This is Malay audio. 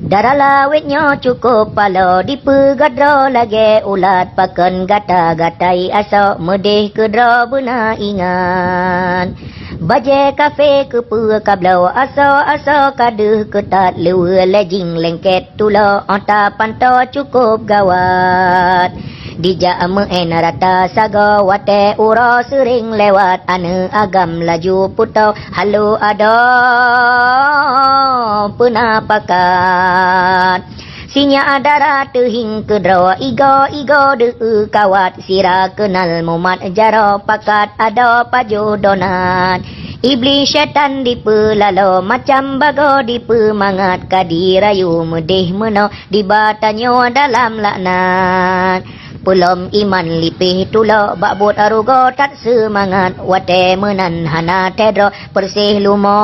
Darah lawitnya cukup pala dipegadra lagi ulat pakan gata-gatai asok medih kedra bena ingan. Baje kafe ke kablau asok kaduh ketat lewa lejing lengket tula anta pantau cukup gawat. Dijak meen rata saga wate ura sering lewat ane agam laju putau halu ada penapakan. Sinya adara tehing kedrawa igo de kawat sira kenal mumat jaro pakat ada pajodonan. Iblis syaitan dipelalo macam bago dipemangat kadirayu medih meno dibatanyo dalam laknat. Pelom iman lipih tulok bakbut arugo tak semangat wate menan hana tedro persih lumo.